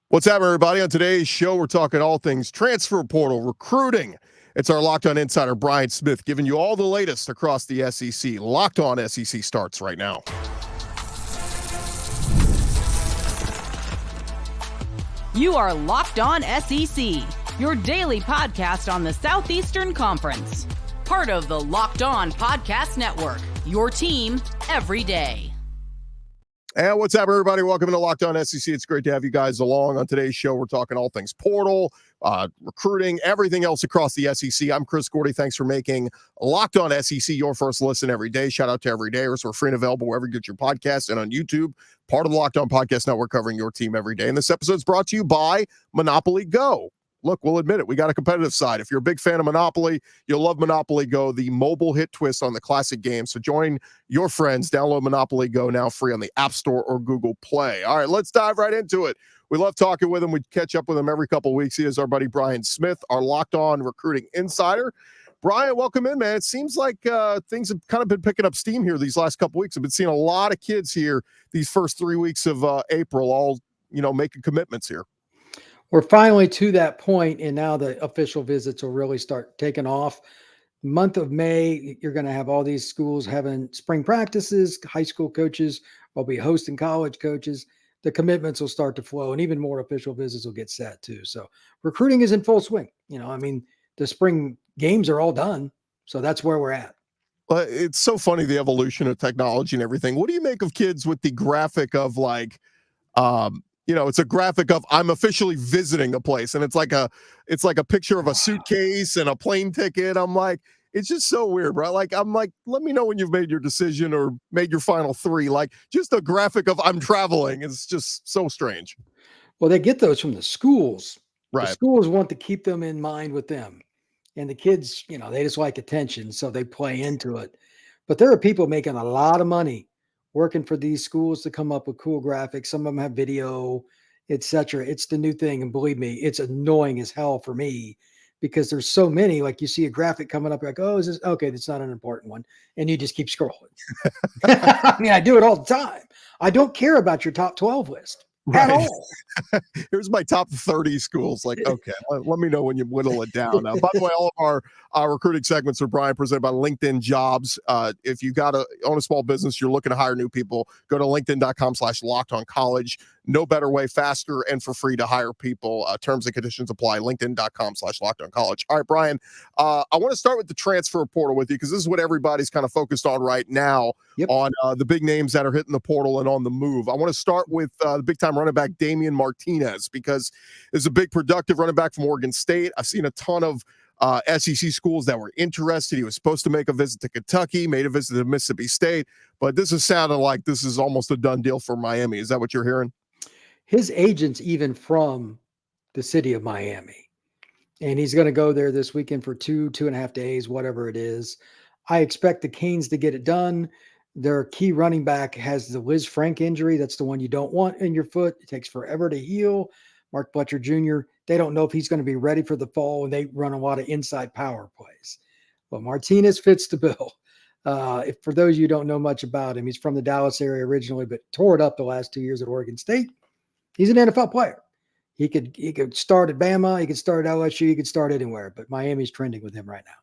What's happening, everybody? On today's show, we're talking all things transfer portal, recruiting. It's our Locked On insider, Brian Smith, giving you all the latest across the SEC. Locked On SEC starts right now. You are Locked On SEC, your daily podcast on the Southeastern Conference. Part of the Locked On Podcast Network, your team every day. And what's up, everybody? Welcome to Locked On SEC. It's great to have you guys along. On today's show, we're talking all things portal, recruiting, everything else across the SEC. I'm Chris Gordy. Thanks for making Locked On SEC your first listen every day. Shout out to Everydayers. We're free and available wherever you get your podcasts and on YouTube. Part of the Locked On Podcast Network, covering your team every day. And this episode is brought to you by Monopoly Go. Look, we'll admit it. We got a competitive side. If you're a big fan of Monopoly, you'll love Monopoly Go, the mobile hit twist on the classic game. So join your friends. Download Monopoly Go now free on the App Store or Google Play. All right, let's dive right into it. We love talking with him. We catch up with him every couple of weeks. He is our buddy Brian Smith, our Locked On recruiting insider. Brian, welcome in, man. It seems like things have kind of been picking up steam here these last couple of weeks. I've been seeing a lot of kids here these first 3 weeks of April, all making commitments here. We're finally to that point, and now the official visits will really start taking off. Month of May, you're going to have all these schools having spring practices. High school coaches will be hosting college coaches. The commitments will start to flow, and even more official visits will get set too. So recruiting is in full swing. The spring games are all done, so that's where we're at. It's so funny, the evolution of technology and everything. What do you make of kids with the graphic of it's a graphic of I'm officially visiting a place, and it's like a picture of a suitcase and a plane ticket. I'm like, it's just so weird, bro. I'm like, let me know when you've made your decision or made your final three. Like, just a graphic of I'm traveling is just so strange. Well, they get those from the schools. Right. The schools want to keep them in mind with them. And the kids, they just like attention, so they play into it. But there are people making a lot of money working for these schools to come up with cool graphics. Some of them have video, etc. It's the new thing. And believe me, it's annoying as hell for me because there's so many. Like, you see a graphic coming up, you're like, oh, is this okay? That's not an important one. And you just keep scrolling. I do it all the time. I don't care about your top 12 list. Right. At all. Here's my top 30 schools. Like, okay, let me know when you whittle it down. By the way, all of our recruiting segments are Brian, presented by LinkedIn Jobs. If you own a small business, you're looking to hire new people, go to linkedin.com/lockedoncollege. No better way, faster and for free to hire people. Terms and conditions apply. LinkedIn.com/lockedoncollege. All right, Brian, I want to start with the transfer portal with you because this is what everybody's kind of focused on right now. Yep. On the big names that are hitting the portal and on the move. I want to start with the big-time running back Damien Martinez because there's a big productive running back from Oregon State. I've seen a ton of SEC schools that were interested. He was supposed to make a visit to Kentucky, made a visit to Mississippi State, but this is sounding like this is almost a done deal for Miami. Is that what you're hearing? His agent's even from the city of Miami, and he's going to go there this weekend for 2.5 days, whatever it is. I expect the Canes to get it done. Their key running back has the Liz Frank injury. That's the one you don't want in your foot. It takes forever to heal. Mark Fletcher Jr., they don't know if he's going to be ready for the fall, and they run a lot of inside power plays. But Martinez fits the bill. For those of you who don't know much about him, he's from the Dallas area originally, but tore it up the last 2 years at Oregon State. He's an NFL player. He could start at Bama. He could start at LSU. He could start anywhere, but Miami's trending with him right now.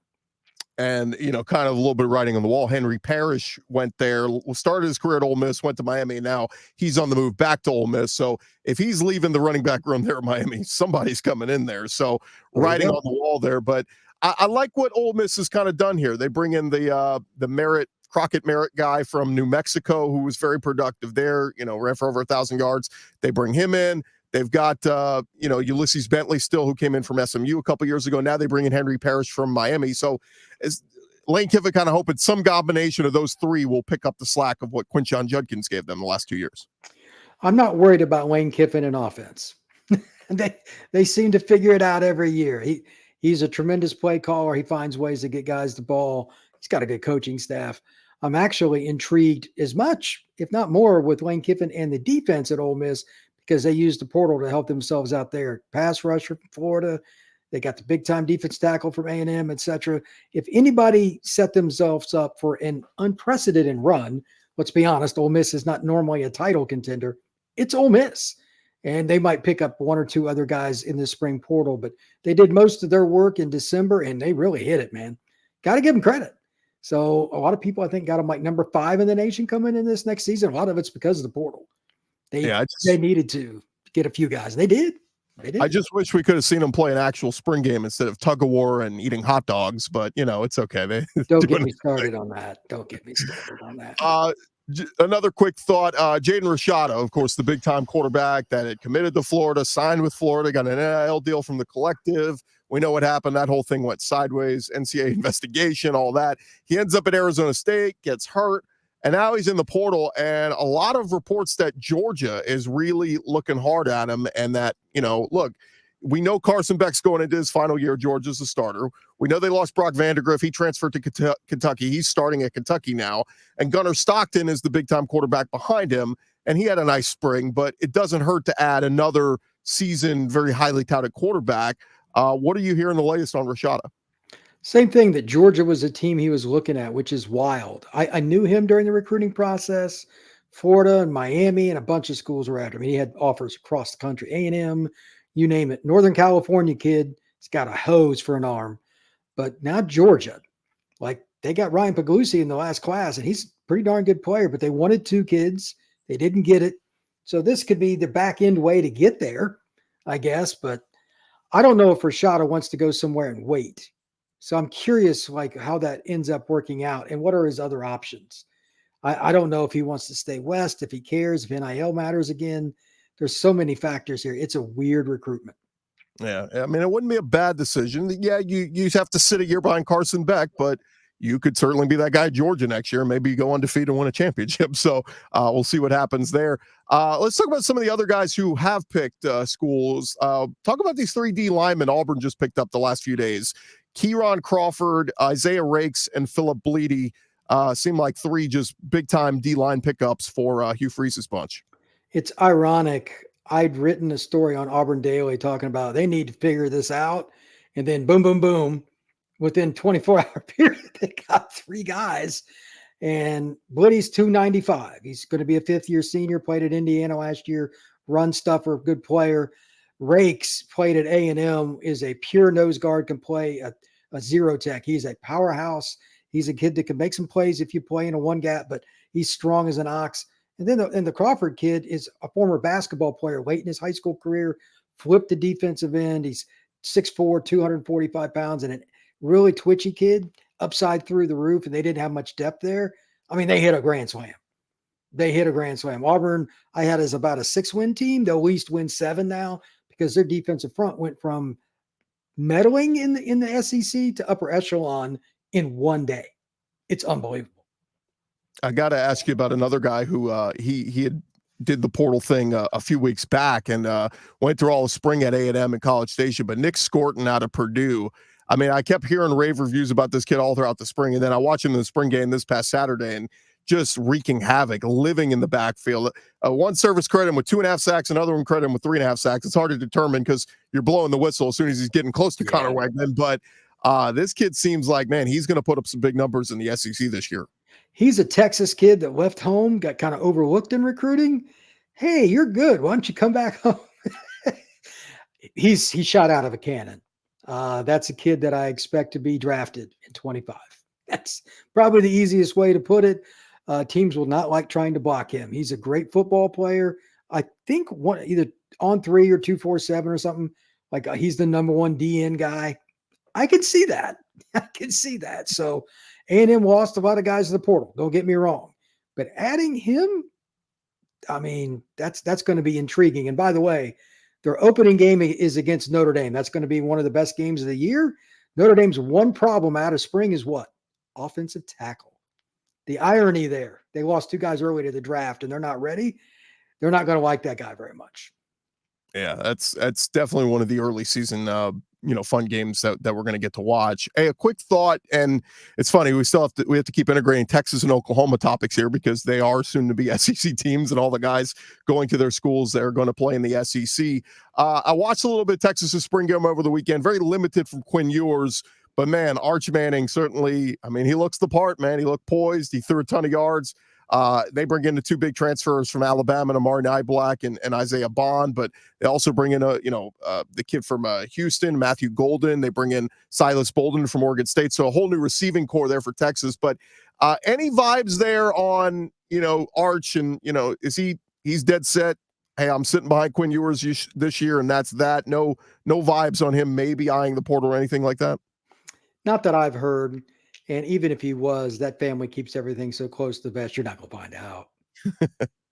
And, kind of a little bit of writing on the wall. Henry Parrish went there, started his career at Ole Miss, went to Miami, and now he's on the move back to Ole Miss. So if he's leaving the running back room there at Miami, somebody's coming in there. So writing on the wall there. But I like what Ole Miss has kind of done here. They bring in the Crockett Merritt guy from New Mexico, who was very productive there, ran for over 1,000 yards. They bring him in. They've got, Ulysses Bentley still, who came in from SMU a couple years ago. Now they bring in Henry Parrish from Miami. So as Lane Kiffin kind of hoping some combination of those three will pick up the slack of what Quinshon Judkins gave them the last 2 years. I'm not worried about Lane Kiffin in offense. They seem to figure it out every year. He's a tremendous play caller. He finds ways to get guys the ball. He's got a good coaching staff. I'm actually intrigued as much, if not more, with Lane Kiffin and the defense at Ole Miss, because they use the portal to help themselves out there. Pass rusher from Florida. They got the big-time defense tackle from A&M, et cetera. If anybody set themselves up for an unprecedented run, let's be honest, Ole Miss is not normally a title contender. It's Ole Miss. And they might pick up one or two other guys in the spring portal, but they did most of their work in December and they really hit it, man. Got to give them credit. So a lot of people, I think, got them like number 5 in the nation coming in this next season. A lot of it's because of the portal. They needed to get a few guys. They did. I just wish we could have seen them play an actual spring game instead of tug of war and eating hot dogs, but it's okay. Don't get me started on that. Don't get me started on that. Another quick thought, Jaden Rashada, of course, the big-time quarterback that had committed to Florida, signed with Florida, got an NIL deal from the collective. We know what happened. That whole thing went sideways, NCAA investigation, all that. He ends up at Arizona State, gets hurt, and now he's in the portal. And a lot of reports that Georgia is really looking hard at him and that, look, we know Carson Beck's going into his final year. Georgia's the starter. We know they lost Brock Vandegrift. He transferred to Kentucky. He's starting at Kentucky now. And Gunnar Stockton is the big-time quarterback behind him. And he had a nice spring, but it doesn't hurt to add another seasoned, very highly touted quarterback. What are you hearing the latest on Rashada? Same thing, that Georgia was a team he was looking at, which is wild. I knew him during the recruiting process. Florida and Miami and a bunch of schools were after him. He had offers across the country, A&M, you name it. Northern California kid, he's got a hose for an arm. But now Georgia, like they got Ryan Puglisi in the last class, and he's a pretty darn good player, but they wanted 2 kids. They didn't get it. So this could be the back end way to get there, I guess. But I don't know if Rashada wants to go somewhere and wait. So I'm curious like how that ends up working out and what are his other options. I don't know if he wants to stay west, if he cares, if NIL matters again. There's so many factors here. It's a weird recruitment. Yeah, I mean, it wouldn't be a bad decision. Yeah, you have to sit a year behind Carson Beck, but you could certainly be that guy at Georgia next year, maybe go undefeated and win a championship. So we'll see what happens there. Let's talk about some of the other guys who have picked schools. Talk about these 3 D linemen Auburn just picked up the last few days. Kieron Crawford, Isaiah Rakes, and Philip Bleedy seem like 3 just big-time D-line pickups for Hugh Freeze's bunch. It's ironic. I'd written a story on Auburn Daily talking about they need to figure this out. And then boom, boom, boom. Within 24-hour period, they got 3 guys. And Blitty's 295. He's going to be a 5th-year senior, played at Indiana last year, run stuffer, good player. Rakes played at A&M, is a pure nose guard, can play a zero tech. He's a powerhouse. He's a kid that can make some plays if you play in a one gap, but he's strong as an ox. And then the Crawford kid is a former basketball player late in his high school career, flipped to defensive end. He's 6'4", 245 pounds, and a really twitchy kid, upside through the roof, and they didn't have much depth there. I mean, they hit a grand slam. Auburn, I had as about a 6-win team. They'll at least win 7 now because their defensive front went from meddling in the SEC to upper echelon in one day. It's unbelievable. I got to ask you about another guy who he did the portal thing a few weeks back and went through all the spring at A&M and College Station, but Nic Scourton out of Purdue. I mean, I kept hearing rave reviews about this kid all throughout the spring, and then I watched him in the spring game this past Saturday and just wreaking havoc, living in the backfield. One service credit him with 2.5 sacks, another one credit him with 3.5 sacks. It's hard to determine because you're blowing the whistle as soon as he's getting close to Connor Wegman. But this kid seems like, man, he's going to put up some big numbers in the SEC this year. He's a Texas kid that left home, got kind of overlooked in recruiting. Hey, you're good. Why don't you come back home? He's shot out of a cannon. That's a kid that I expect to be drafted in 25. That's probably the easiest way to put it. Teams will not like trying to block him. He's a great football player. I think either on 3 or 247 or something. Like he's the number 1 DN guy. I can see that. So A&M lost a lot of guys to the portal. Don't get me wrong, but adding him, I mean, that's going to be intriguing. And by the way, their opening game is against Notre Dame. That's going to be one of the best games of the year. Notre Dame's one problem out of spring is what? Offensive tackle. The irony there, they lost 2 guys early to the draft and they're not ready. They're not going to like that guy very much. Yeah, that's definitely one of the early season, fun games that we're going to get to watch. Hey, a quick thought, and it's funny, we have to keep integrating Texas and Oklahoma topics here because they are soon to be SEC teams and all the guys going to their schools that are going to play in the SEC. I watched a little bit of Texas's spring game over the weekend, very limited from Quinn Ewers, but man, Arch Manning certainly, I mean, he looks the part, man. He looked poised. He threw a ton of yards. They bring in the two big transfers from Alabama, and Amari Niblack and Isaiah Bond, but they also bring in the kid from Houston, Matthew Golden. They bring in Silas Bolden from Oregon State. So a whole new receiving core there for Texas. But any vibes there on, Arch, and, is he's dead set? Hey, I'm sitting behind Quinn Ewers this year, and that's that. No vibes on him maybe eyeing the portal or anything like that? Not that I've heard. And even if he was, that family keeps everything so close to the vest, you're not going to find out.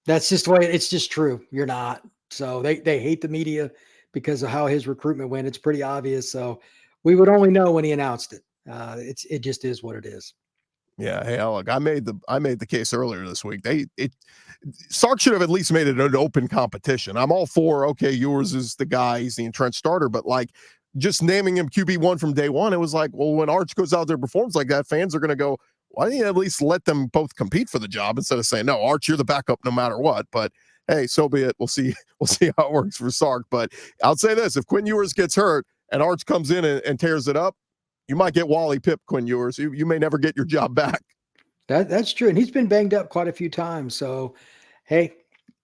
That's just the way it's just true. You're not. So they hate the media because of how his recruitment went. It's pretty obvious. So we would only know when he announced it. It just is what it is. Yeah. Hey, look, I made the case earlier this week. Sark should have at least made it an open competition. I'm all for, okay, Ewers is the guy, he's the entrenched starter, but like just naming him QB1 from day one, it was like, well, when Arch goes out there and performs like that, fans are going to go, why don't you at least let them both compete for the job instead of saying, no, Arch, you're the backup no matter what. But hey, so be it. We'll see how it works for Sark. But I'll say this, if Quinn Ewers gets hurt and Arch comes in and tears it up, you might get Wally Pipp, Quinn Ewers. You may never get your job back. That's true. And he's been banged up quite a few times. So, hey,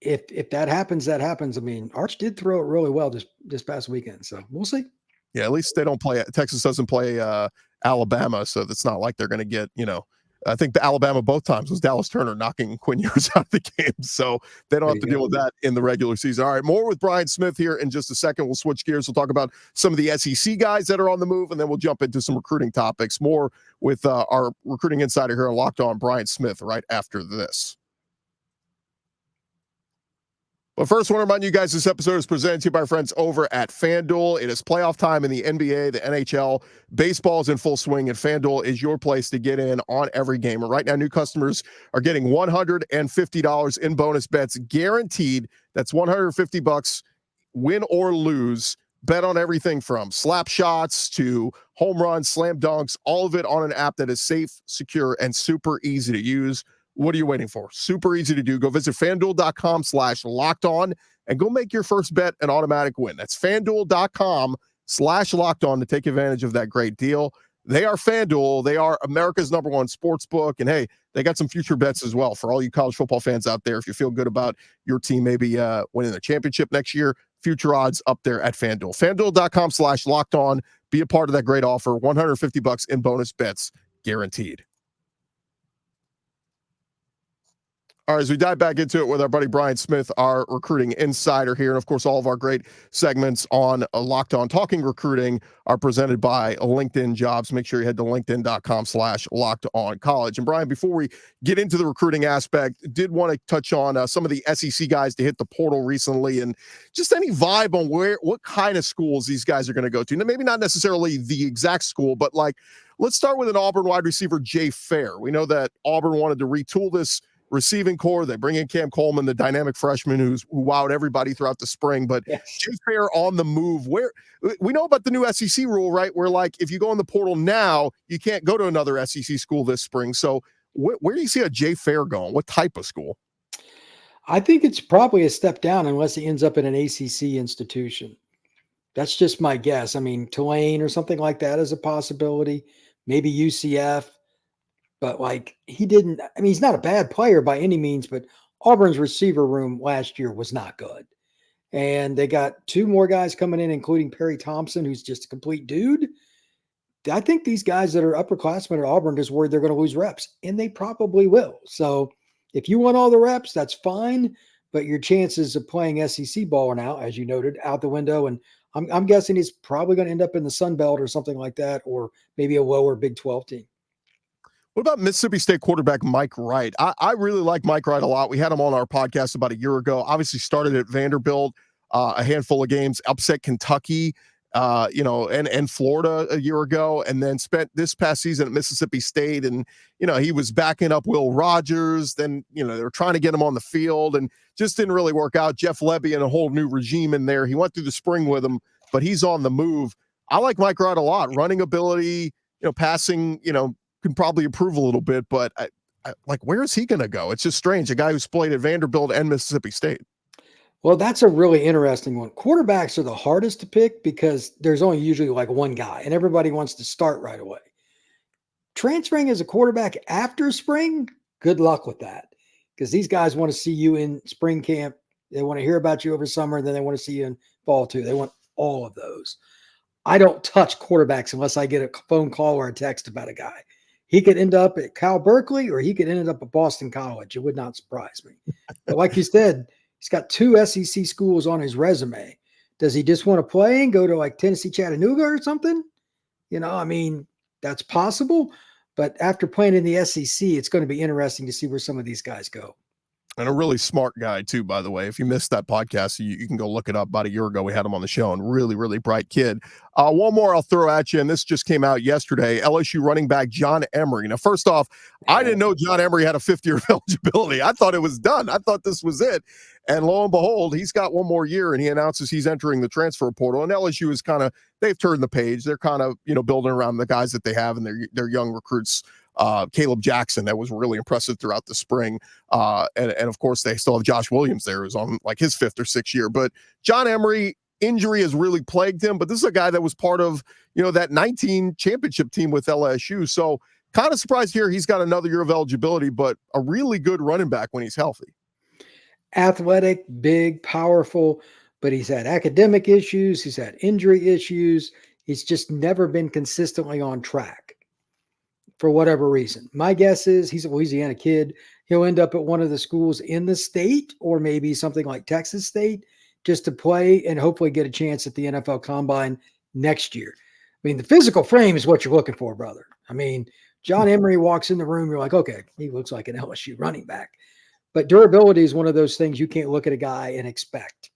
if that happens, that happens. I mean, Arch did throw it really well this past weekend. So we'll see. Yeah, at least they don't play. Texas doesn't play Alabama, so it's not like they're going to get, I think the Alabama both times was Dallas Turner knocking Quinn Ewers out of the game. So they don't have to deal with that in the regular season. All right, more with Brian Smith here in just a second. We'll switch gears. We'll talk about some of the SEC guys that are on the move, and then we'll jump into some recruiting topics. More with our recruiting insider here on Locked On, Brian Smith, right after this. But first, I want to remind you guys this episode is presented to you by our friends over at FanDuel. It is playoff time in the NBA, the NHL. Baseball is in full swing, and FanDuel is your place to get in on every game. And right now, new customers are getting $150 in bonus bets guaranteed. That's $150, win or lose. Bet on everything from slap shots to home runs, slam dunks, all of it on an app that is safe, secure, and super easy to use. What are you waiting for? Super easy to do. Go visit FanDuel.com/lockedon and go make your first bet an automatic win. That's FanDuel.com/lockedon to take advantage of that great deal. They are FanDuel. They are America's #1 sports book. And hey, they got some future bets as well for all you college football fans out there. If you feel good about your team maybe winning the championship next year, future odds up there at FanDuel. FanDuel.com/lockedon. Be a part of that great offer. $150 in bonus bets guaranteed. All right, as we dive back into it with our buddy Brian Smith, our recruiting insider here, and of course, all of our great segments on Locked On Talking Recruiting are presented by LinkedIn Jobs. Make sure you head to linkedin.com/lockedoncollege. And Brian, before we get into the recruiting aspect, did want to touch on some of the SEC guys to hit the portal recently, and just any vibe on what kind of schools these guys are going to go to. Now, maybe not necessarily the exact school, but like, let's start with an Auburn wide receiver, Jay Fair. We know that Auburn wanted to retool this receiving core. They bring in Cam Coleman, the dynamic freshman who wowed everybody throughout the spring. But yes, Jay Fair on the move. Where we know about the new SEC rule, right? Where like if you go in the portal now, you can't go to another SEC school this spring. So where do you see a Jay Fair going? What type of school? I think it's probably a step down unless he ends up in an ACC institution. That's just my guess. I mean, Tulane or something like that is a possibility. Maybe UCF. But like he's not a bad player by any means, but Auburn's receiver room last year was not good. And they got two more guys coming in, including Perry Thompson, who's just a complete dude. I think these guys that are upperclassmen at Auburn just worried they're going to lose reps, and they probably will. So if you want all the reps, that's fine. But your chances of playing SEC ball are now, as you noted, out the window. And I'm guessing he's probably going to end up in the Sun Belt or something like that, or maybe a lower Big 12 team. What about Mississippi State quarterback Mike Wright? I really like Mike Wright a lot. We had him on our podcast about a year ago. Obviously started at Vanderbilt, a handful of games, upset Kentucky, and Florida a year ago, and then spent this past season at Mississippi State. And, he was backing up Will Rogers. Then, they were trying to get him on the field and just didn't really work out. Jeff Lebby and a whole new regime in there. He went through the spring with him, but he's on the move. I like Mike Wright a lot. Running ability, passing, can probably improve a little bit, but I like, where is he going to go? It's just strange. A guy who's played at Vanderbilt and Mississippi State. Well, that's a really interesting one. Quarterbacks are the hardest to pick because there's only usually like one guy and everybody wants to start right away. Transferring as a quarterback after spring, good luck with that. because these guys want to see you in spring camp. They want to hear about you over summer. Then they want to see you in fall too. They want all of those. I don't touch quarterbacks unless I get a phone call or a text about a guy. He could end up at Cal Berkeley or he could end up at Boston College. It would not surprise me. But like you said, he's got 2 SEC schools on his resume. Does he just want to play and go to like Tennessee, Chattanooga or something? I mean, that's possible. But after playing in the SEC, it's going to be interesting to see where some of these guys go. And a really smart guy too, by the way. If you missed that podcast, you can go look it up. About a year ago, we had him on the show, and really, really bright kid. One more I'll throw at you, and this just came out yesterday. LSU running back John Emery. Now, first off, I didn't know John Emery had a 5th year of eligibility. I thought it was done. I thought this was it. And lo and behold, he's got 1 more year, and he announces he's entering the transfer portal. And LSU is they've turned the page. They're building around the guys that they have and their young recruits. Caleb Jackson, that was really impressive throughout the spring. And of course, they still have Josh Williams there, who's on like his 5th or 6th year. But John Emery, injury has really plagued him. But this is a guy that was part of, that 19 championship team with LSU. So kind of surprised here he's got another year of eligibility, but a really good running back when he's healthy. Athletic, big, powerful, but he's had academic issues. He's had injury issues. He's just never been consistently on track. For whatever reason. My guess is he's a Louisiana kid. He'll end up at one of the schools in the state or maybe something like Texas State just to play and hopefully get a chance at the NFL Combine next year. I mean, the physical frame is what you're looking for, brother. I mean, John Emery walks in the room, you're like, okay, he looks like an LSU running back. But durability is one of those things you can't look at a guy and expect.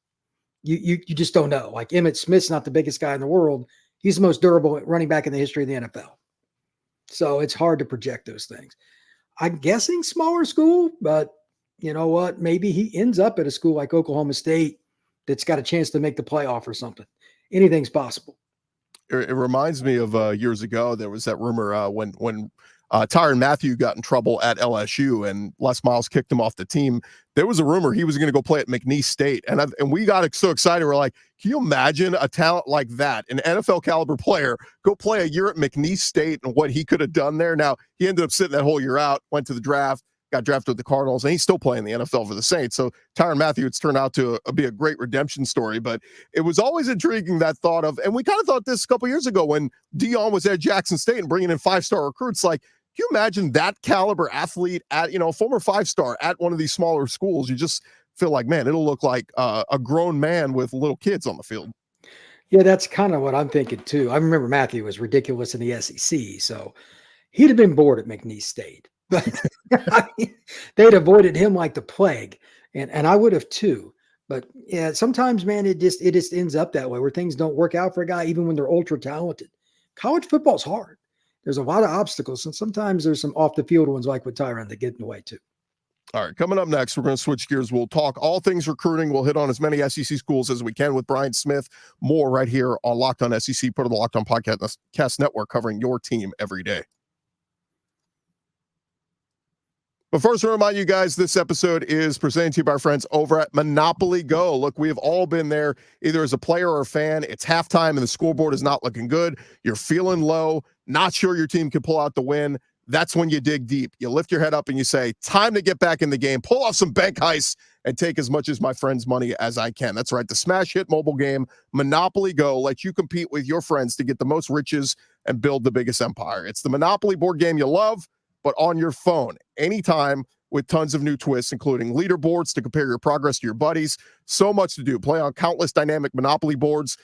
You just don't know. Like Emmitt Smith's not the biggest guy in the world. He's the most durable running back in the history of the NFL. So it's hard to project those things. I'm guessing smaller school, but you know what? Maybe he ends up at a school like Oklahoma State that's got a chance to make the playoff or something. Anything's possible. It reminds me of years ago, there was that rumor when Tyrann Mathieu got in trouble at LSU and Les Miles kicked him off the team. There was a rumor he was going to go play at McNeese State. And we got so excited. We're like, can you imagine a talent like that, an NFL caliber player, go play a year at McNeese State and what he could have done there? Now, he ended up sitting that whole year out, went to the draft, got drafted with the Cardinals, and he's still playing the NFL for the Saints. So Tyrann Mathieu, it's turned out to be a great redemption story. But it was always intriguing, that thought of, and we kind of thought this a couple years ago when Dion was at Jackson State and bringing in 5-star recruits. Like, can you imagine that caliber athlete at, former 5-star at one of these smaller schools? You just feel like, man, it'll look like a grown man with little kids on the field. Yeah, that's kind of what I'm thinking too. I remember Matthew was ridiculous in the SEC, so he'd have been bored at McNeese State. But I mean, they'd avoided him like the plague, and I would have too. But yeah, sometimes, man, it just ends up that way where things don't work out for a guy, even when they're ultra talented. College football's hard. There's a lot of obstacles, and sometimes there's some off the field ones like with Tyrann that get in the way too. All right, coming up next, we're going to switch gears. We'll talk all things recruiting. We'll hit on as many SEC schools as we can with Brian Smith. More right here on Locked On SEC, part of the Locked On Podcast Network, covering your team every day. But first, I remind you guys, this episode is presented to you by our friends over at Monopoly Go. Look, we have all been there, either as a player or a fan. It's halftime and the scoreboard is not looking good. You're feeling low, not sure your team can pull out the win. That's when you dig deep. You lift your head up and you say, time to get back in the game, pull off some bank heists, and take as much as my friend's money as I can. That's right. The smash hit mobile game, Monopoly Go, lets you compete with your friends to get the most riches and build the biggest empire. It's the Monopoly board game you love, but on your phone, anytime, with tons of new twists, including leaderboards to compare your progress to your buddies. So much to do. Play on countless dynamic Monopoly boards.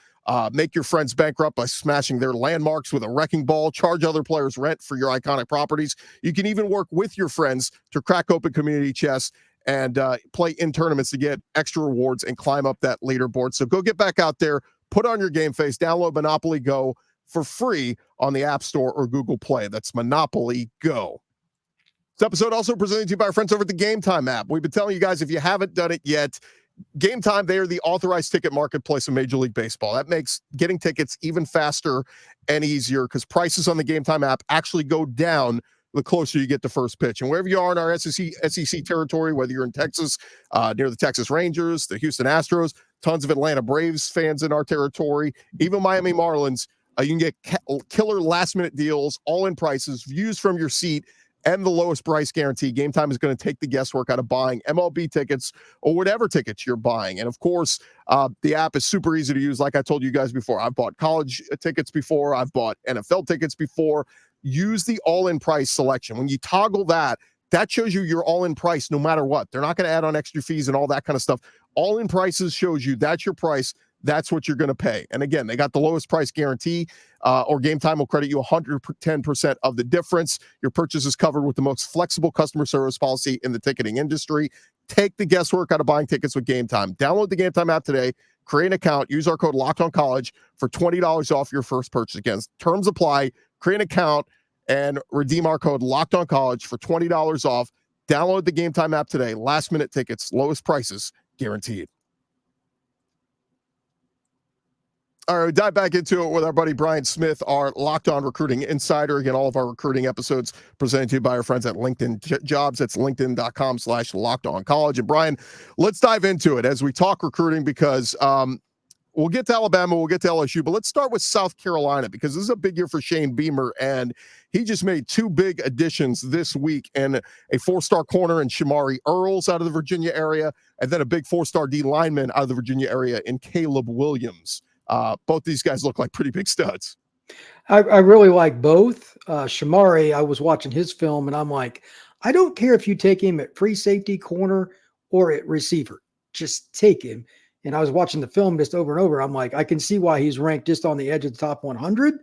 Make your friends bankrupt by smashing their landmarks with a wrecking ball. Charge other players rent for your iconic properties. You can even work with your friends to crack open community chests and play in tournaments to get extra rewards and climb up that leaderboard. So go get back out there, put on your game face, download Monopoly Go for free on the App Store or Google Play. That's Monopoly Go. This episode also presented to you by our friends over at the Game Time app. We've been telling you guys, if you haven't done it yet, Game Time, they are the authorized ticket marketplace of Major League Baseball. That makes getting tickets even faster and easier because prices on the Game Time app actually go down the closer you get to first pitch. And wherever you are in our SEC territory, whether you're in Texas, near the Texas Rangers, the Houston Astros, tons of Atlanta Braves fans in our territory, even Miami Marlins, you can get killer last-minute deals, all-in prices, views from your seat, and the lowest price guarantee. Game Time is going to take the guesswork out of buying MLB tickets or whatever tickets you're buying. And of course, the app is super easy to use. Like I told you guys before, I've bought college tickets before. I've bought NFL tickets before. Use the all-in price selection. When you toggle that shows you your all-in price no matter what. They're not going to add on extra fees and all that kind of stuff. All-in prices shows you that's your price. That's what you're going to pay. And again, they got the lowest price guarantee, or Game Time will credit you 110% of the difference. Your purchase is covered with the most flexible customer service policy in the ticketing industry. Take the guesswork out of buying tickets with Game Time. Download the Game Time app today. Create an account. Use our code LOCKEDONCollege for $20 off your first purchase. Again, terms apply. Create an account and redeem our code LOCKEDONCollege for $20 off. Download the Game Time app today. Last minute tickets, lowest prices guaranteed. All right, we dive back into it with our buddy Brian Smith, our Locked On Recruiting Insider. Again, all of our recruiting episodes presented to you by our friends at LinkedIn Jobs. That's linkedin.com/LockedOnCollege. And Brian, let's dive into it as we talk recruiting because we'll get to Alabama, we'll get to LSU, but let's start with South Carolina because this is a big year for Shane Beamer, and he just made two big additions this week, and a 4-star corner in Shamari Earls out of the Virginia area, and then a big 4-star D lineman out of the Virginia area in Caleb Williams. Both these guys look like pretty big studs. I really like both. Shamari, I was watching his film, and I'm like, I don't care if you take him at free safety, corner, or at receiver. Just take him. And I was watching the film just over and over. I'm like, I can see why he's ranked just on the edge of the top 100.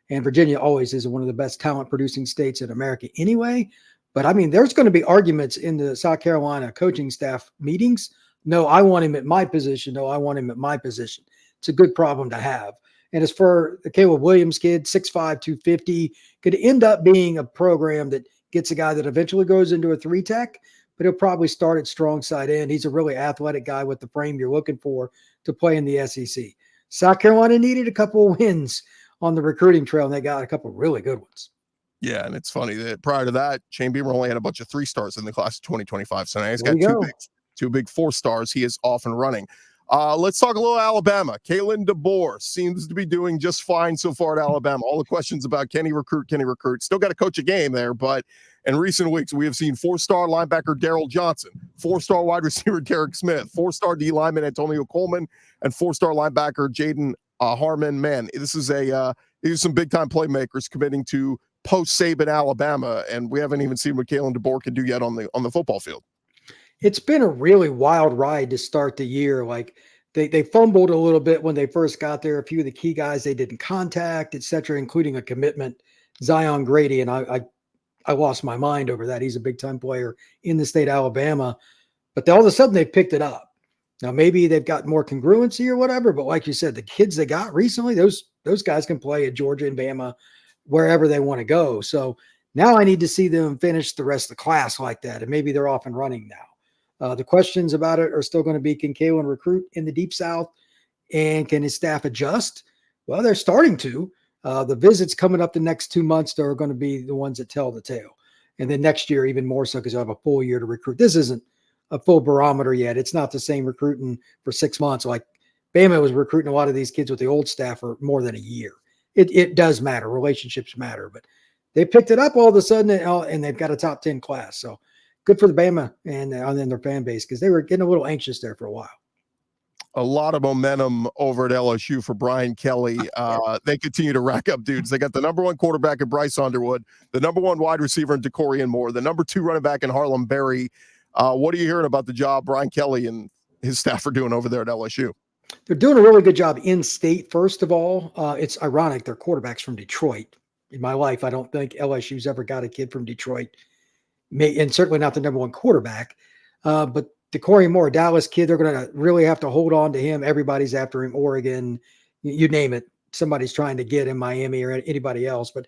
And Virginia always is one of the best talent-producing states in America anyway. But, I mean, there's going to be arguments in the South Carolina coaching staff meetings. No, I want him at my position. No, I want him at my position. It's a good problem to have. And as for the Caleb Williams kid, 6'5", 250, could end up being a program that gets a guy that eventually goes into a 3-tech, but he'll probably start at strong side end. He's a really athletic guy with the frame you're looking for to play in the SEC. South Carolina needed a couple of wins on the recruiting trail, and they got a couple of really good ones. Yeah, and it's funny that prior to that, Shane Beamer only had a bunch of 3-stars in the class of 2025. So now he's got two big 4-stars. He is off and running. Let's talk a little Alabama. Kalen DeBoer seems to be doing just fine so far at Alabama. All the questions about can he recruit? Still got to coach a game there, but in recent weeks, we have seen 4-star linebacker Daryl Johnson, 4-star wide receiver Derek Smith, 4-star D lineman Antonio Coleman, and 4-star linebacker Jaden Harmon. Man, these are some big-time playmakers committing to post-Saban Alabama, and we haven't even seen what Kalen DeBoer can do yet on the football field. It's been a really wild ride to start the year. Like they fumbled a little bit when they first got there. A few of the key guys they didn't contact, et cetera, including a commitment, Zion Grady. And I lost my mind over that. He's a big-time player in the state of Alabama. But all of a sudden they picked it up. Now, maybe they've got more congruency or whatever, but like you said, the kids they got recently, those guys can play at Georgia and Bama, wherever they want to go. So now I need to see them finish the rest of the class like that, and maybe they're off and running now. The questions about it are still going to be, can Kalen recruit in the Deep South, and can his staff adjust? Well, they're starting to. The visits coming up the next 2 months are going to be the ones that tell the tale. And then next year, even more so, because you'll have a full year to recruit. This isn't a full barometer yet. It's not the same recruiting for 6 months. Like Bama was recruiting a lot of these kids with the old staff for more than a year. It does matter. Relationships matter. But they picked it up all of a sudden, and they've got a top 10 class. So good for the Bama and their fan base, because they were getting a little anxious there for a while. A lot of momentum over at LSU for Brian Kelly. They continue to rack up dudes. They got the number 1 quarterback in Bryce Underwood, the number 1 wide receiver in DeCorian Moore, the number 2 running back in Harlem Berry. What are you hearing about the job Brian Kelly and his staff are doing over there at LSU? They're doing a really good job in state. First of all, it's ironic. Their quarterback's from Detroit. In my life, I don't think LSU's ever got a kid from Detroit, and certainly not the number 1 quarterback. But DeCorian Moore, a Dallas kid, they're going to really have to hold on to him. Everybody's after him. Oregon, you name it. Somebody's trying to get him, Miami or anybody else. But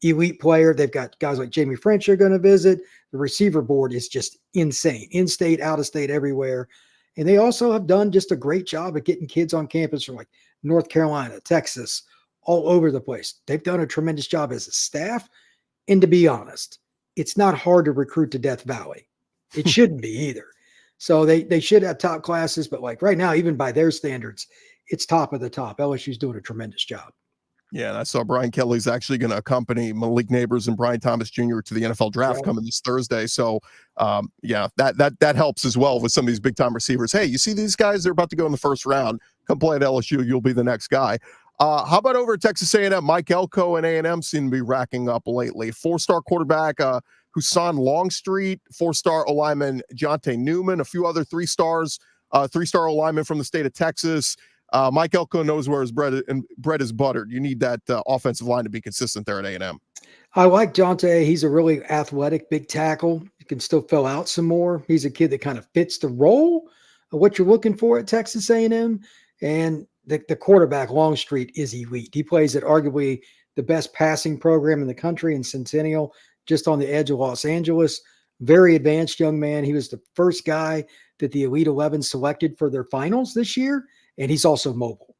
elite player. They've got guys like Jamie French are going to visit. The receiver board is just insane. In-state, out-of-state, everywhere. And they also have done just a great job at getting kids on campus from like North Carolina, Texas, all over the place. They've done a tremendous job as a staff. And to be honest, it's not hard to recruit to Death Valley. It shouldn't be either. So they should have top classes, but like right now, even by their standards, it's top of the top. LSU's doing a tremendous job. Yeah, and I saw Brian Kelly's actually going to accompany Malik Neighbors and Brian Thomas Jr. to the NFL draft coming this Thursday. So, yeah, that helps as well with some of these big time receivers. Hey, you see these guys? They're about to go in the first round. Come play at LSU. You'll be the next guy. How about over at Texas A&M? Mike Elko and A&M seem to be racking up lately. 4-star quarterback Husan Longstreet, 4-star O-lineman Jonte Newman, a few other 3-stars, 3-star O-lineman from the state of Texas. Mike Elko knows where his bread is buttered. You need that offensive line to be consistent there at A&M. I like Jonte. He's a really athletic, big tackle. You can still fill out some more. He's a kid that kind of fits the role of what you're looking for at Texas A&M. And the quarterback, Longstreet, is elite. He plays at arguably the best passing program in the country in Centennial, just on the edge of Los Angeles. Very advanced young man. He was the first guy that the Elite 11 selected for their finals this year. And he's also mobile.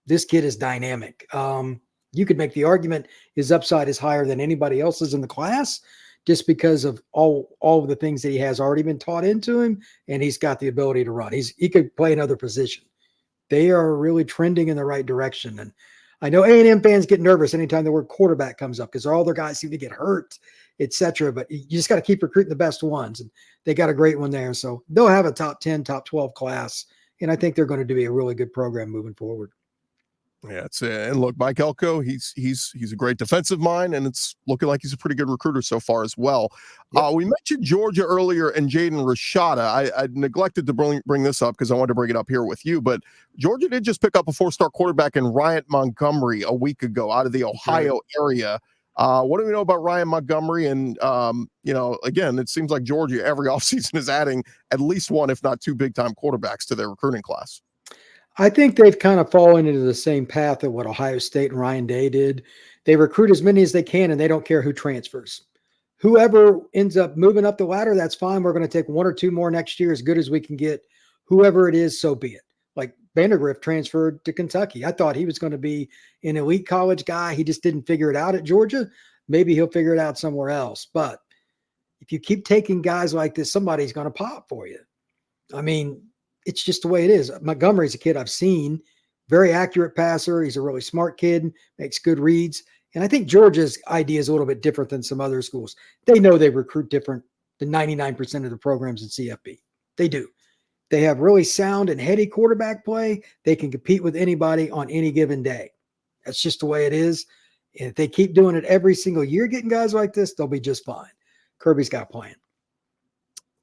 This kid is dynamic. You could make the argument his upside is higher than anybody else's in the class just because of all of the things that he has already been taught into him, and he's got the ability to run. He could play another position. They are really trending in the right direction. And I know A&M fans get nervous anytime the word quarterback comes up because all their guys seem to get hurt, etc. But you just got to keep recruiting the best ones. And they got a great one there. So they'll have a top 10, top 12 class. And I think they're going to do a really good program moving forward. Yeah, and look, Mike Elko, he's a great defensive mind, and it's looking like he's a pretty good recruiter so far as well. Yep. We mentioned Georgia earlier and Jaden Rashada. I neglected to bring this up because I wanted to bring it up here with you, but Georgia did just pick up a 4-star quarterback in Ryan Montgomery a week ago out of the Ohio area. What do we know about Ryan Montgomery? And, again, it seems like Georgia every offseason is adding at least one, if not two big-time quarterbacks to their recruiting class. I think they've kind of fallen into the same path that what Ohio State and Ryan Day did. They recruit as many as they can, and they don't care who transfers. Whoever ends up moving up the ladder, that's fine. We're going to take 1 or 2 more next year, as good as we can get. Whoever it is, so be it. Like Vandergrift transferred to Kentucky. I thought he was going to be an elite college guy. He just didn't figure it out at Georgia. Maybe he'll figure it out somewhere else. But if you keep taking guys like this, somebody's going to pop for you. I mean, it's just the way it is. Montgomery's a kid I've seen, very accurate passer. He's a really smart kid, makes good reads. And I think Georgia's idea is a little bit different than some other schools. They know they recruit different than 99% of the programs in CFB. They do. They have really sound and heady quarterback play. They can compete with anybody on any given day. That's just the way it is. And if they keep doing it every single year, getting guys like this, they'll be just fine. Kirby's got a plan.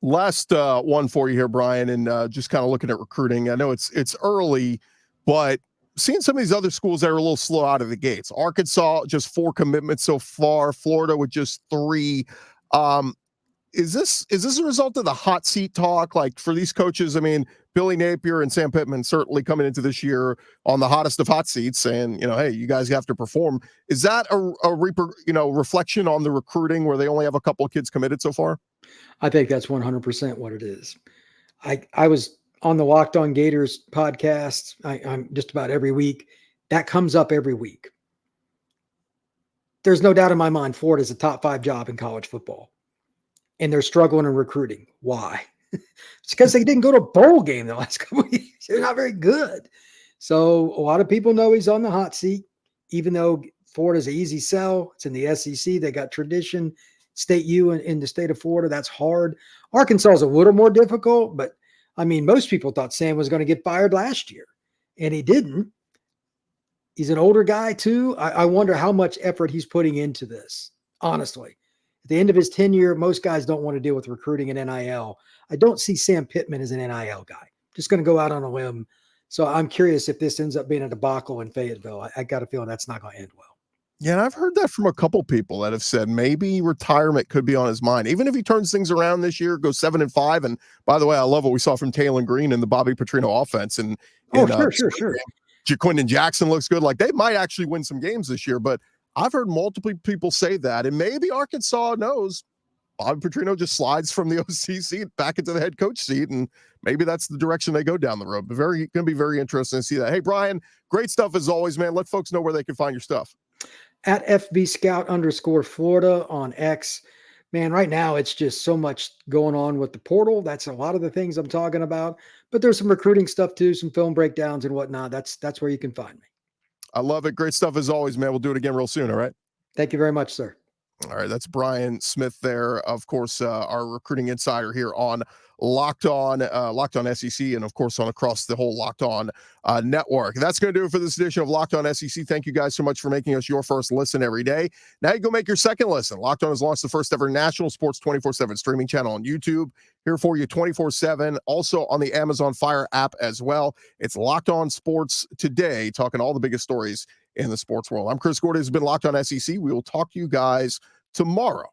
Last one for you here, Brian, and just kind of looking at recruiting. I know it's early, but seeing some of these other schools that are a little slow out of the gates. Arkansas, just 4 commitments so far. Florida with just 3. Is this a result of the hot seat talk? Like for these coaches, I mean, Billy Napier and Sam Pittman certainly coming into this year on the hottest of hot seats saying, hey, you guys have to perform. Is that a reflection on the recruiting where they only have a couple of kids committed so far? I think that's 100% what it is. I was on the Locked On Gators podcast. I'm just about every week. That comes up every week. There's no doubt in my mind Florida's a top 5 job in college football. And they're struggling in recruiting. Why? It's because they didn't go to a bowl game the last couple of years. They're not very good. So a lot of people know he's on the hot seat, even though Florida's an easy sell. It's in the SEC. They got tradition. State U in the state of Florida, that's hard. Arkansas is a little more difficult, but I mean, most people thought Sam was going to get fired last year, and he didn't. He's an older guy too. I wonder how much effort he's putting into this, honestly. At the end of his tenure, most guys don't want to deal with recruiting and NIL. I don't see Sam Pittman as an NIL guy. Just going to go out on a limb. So I'm curious if this ends up being a debacle in Fayetteville. I got a feeling that's not going to end well. Yeah, and I've heard that from a couple people that have said maybe retirement could be on his mind. Even if he turns things around this year, goes 7-5. And by the way, I love what we saw from Taylor Green in the Bobby Petrino offense. And sure. Jaquindon Jackson looks good. Like they might actually win some games this year. But I've heard multiple people say that. And maybe Arkansas knows Bobby Petrino just slides from the OC seat back into the head coach seat. And maybe that's the direction they go down the road. But going to be very interesting to see that. Hey, Brian, great stuff as always, man. Let folks know where they can find your stuff. At FBScout_Florida on X. Man, right now it's just so much going on with the portal. That's a lot of the things I'm talking about. But there's some recruiting stuff too, some film breakdowns and whatnot. That's where you can find me. I love it. Great stuff as always, man. We'll do it again real soon. All right. Thank you very much, sir. All right, that's Brian Smith there, of course, our recruiting insider here on Locked On SEC, and of course on across the whole Locked On network. That's going to do it for this edition of Locked On SEC. Thank you guys so much for making us your first listen every day. Now you go make your second listen. Locked On has launched the first ever national sports 24/7 streaming channel on YouTube. Here for you 24/7, also on the Amazon Fire app as well. It's Locked On Sports Today, talking all the biggest stories in the sports world. I'm Chris Gordon. This has been Locked On SEC. We will talk to you guys tomorrow.